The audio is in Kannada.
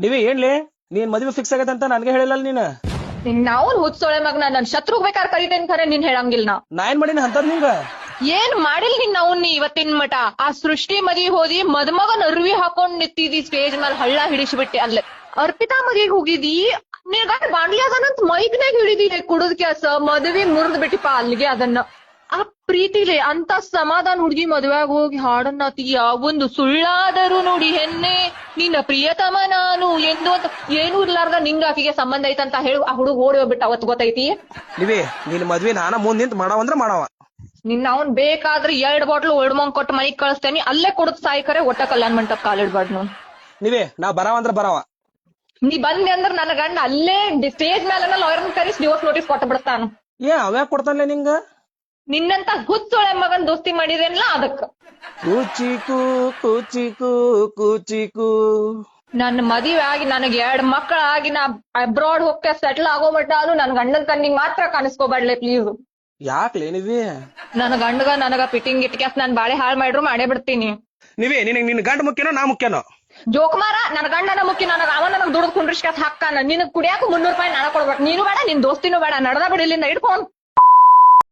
ನೀವೇ ಏನ್ಲಿ ನೀನ್ ಮದ್ವೆ ಫಿಕ್ಸ್ ಆಗತ್ತಂತ ನನ್ಗೆ ಹೇಳಿಲ್ಲ ನೀನ್. ನಾವು ಹುಚ್ಚೋಳೆ ಮಗನ ನನ್ ಶತ್ರುಗ್ ಬೇಕಾರ್ ಕರಿತೇನ್ ಖರೆ ನಿನ್ ಹೇಳಂಗಿಲ್ಲ ನಾ ಏನ್ ಮಾಡೀನಿ ಅಂತದ್ ನಿಂಗ. ಏನ್ ಮಾಡಿಲ್ ನಿನ್ ಅವ್ನಿ ಇವತ್ತಿನ ಮಟ ಆ ಸೃಷ್ಟಿ ಮದ್ವಿ ಹೋದಿ ಮದ್ಮಗನ್ ಅರ್ವಿ ಹಾಕೊಂಡ್ ನಿಂತಿದಿ ಸ್ಟೇಜ್ ಮೇಲೆ ಹಳ್ಳ ಹಿಡಿಸ್ಬಿಟ್ಟೆ ಅಲ್ಲೇ. ಅರ್ಪಿತಾ ಮದ್ವಿಗ್ ಹೋಗಿದಿ ನಿನ್ ಗಂಡ ಬಾಂಡ್ಲಿ ಅದನ್ನಂತ ಮೈಕ್ನಾಗ ಹಿಡಿದಿ ಕುಡದ್ ಕ್ಯಾಸ ಮದ್ವಿ ಮುರಿದ್ ಬಿಟ್ಟಿಪ್ಪ ಅಲ್ಲಿಗೆ ಅದನ್ನ. ಆ ಪ್ರೀತಿಲಿ ಅಂತ ಸಮಾಧಾನ ಹುಡ್ಗಿ ಮದ್ವೆಗ್ ಹೋಗಿ ಹಾಡನ್ನತೀಯ ಒಂದು ಸುಳ್ಳಾದರೂ ನೋಡಿ ಹೆಣ್ಣೆ ನಿನ್ನ ಪ್ರಿಯತಮ ನಾನು ಎಂದು ಅಂತ ಏನೂ ಇರ್ಲಾರ್ದ ನಿಂಗ ಆಕಿಗೆ ಸಂಬಂಧ ಐತಂತ ಹೇಳಿ ಆ ಹುಡುಗ ಓಡಿ ಹೋಗ್ಬಿಟ್ಟ ಅವತ್ ಗೊತ್ತೈತಿ. ನೀವೇ ನಿನ್ ಮದ್ವೆ ನಾನ ಮುಂದ್ ನಿಂತ್ ಮಾಡವಂದ್ರ ಮಾಡವ. ನಿನ್ನ ಅವ್ನ್ ಬೇಕಾದ್ರೆ 2 ಬಾಟ್ಲು ಒಡ್ಮಂಗ್ ಕೊಟ್ಟು ಮನೆಗ್ ಕಳಿಸ್ತೇನಿ ಅಲ್ಲೇ ಕೊಡದ್ ಸಾಯ್ಕರೆ ಒಟ್ಟ ಕಲ್ಯಾಣ ಮಂಟಪ ಕಾಲಿಡ್ಬಾರ್ದು ನೋಡ್. ನೀವೇ ನಾ ಬರವಂದ್ರ ಬರವ. ನೀ ಬಂದೆ ಅಂದ್ರ ನನ್ನ ಗಂಡ ಅಲ್ಲೇ ಸ್ಟೇಜ್ ಮೇಲೆ ಲಾಯರ್ನ ಕರೆಸಿ ಡಿವೋರ್ಸ್ ನೋಟಿಸ್ ಕೊಟ್ಟು ಬಿಡ್ತಾನ. ಅವ್ಯಾಕ್ ಕೊಡ್ತಾನೆ ನಿಂಗ. ನಿನ್ನಂತ ಹುಚ್ಚೊಳೆ ಮಗನ್ ದೋಸ್ತಿ ಮಾಡಿದೇನಲ್ಲ ಅದಕ್ಕ. ಕೂಚಿಕು ಕೂಚಿಕು ಕೂಚಿಕು. ನನ್ನ ಮದುವೆ ಆಗಿ ನನಗೆ 2 ಮಕ್ಕಳಾಗಿ ನಾ ಅಬ್ರಾಡ್ ಹೋಗ್ತಾ ಸೆಟ್ಲ್ ಆಗೋಮಟ್ಟ ಅದು ನನ್ ಗಂಡನ್ ಕಣ್ಣಿಗೆ ಮಾತ್ರ ಕಾಣಿಸ್ಕೋಬಾಡ್ಲೆ ಪ್ಲೀಸ್. ಯಾಕ್ಲೇ ನೀವೇ ನನ್ನ ಗಂಡಗ ನನಗ ಫಿಟ್ಟಿಂಗ್ ಇಟ್ಕ್ಯಾಸ್ ನಾನ್ ಬಾಳೆ ಹಾಳ್ ಮಾಡ್ರು ಮಾಡೇ ಬಿಡ್ತೀನಿ. ನೀವೇ ನಿನ್ ಗಂಡ ಮುಖ್ಯನೋ ನಾ ಮುಖ್ಯನೋ. ಜೋಕುಮಾರ ನನ್ ಗಂಡನ ಮುಖ್ಯ ನನಗ ಅವ ನನಗ್ ದುಡ್ದು ಕುಂಡ್ರಿಸ್ಕ್ಯಾಸ್ ಹಾಕ್ತಾನ. ನಿನಗ್ ಕುಡಿಯಾಕ 300 ರೂಪಾಯಿ ನಾನ ಕೊಡ್ಬೇಕು. ನೀನು ಬೇಡ ನಿನ್ ದೋಸ್ತಿನೂ ಬೇಡ ನಡ್ದ ಬಿಡಿಲ್ಲಿಂದ ಇಟ್ಕೊಂಡ್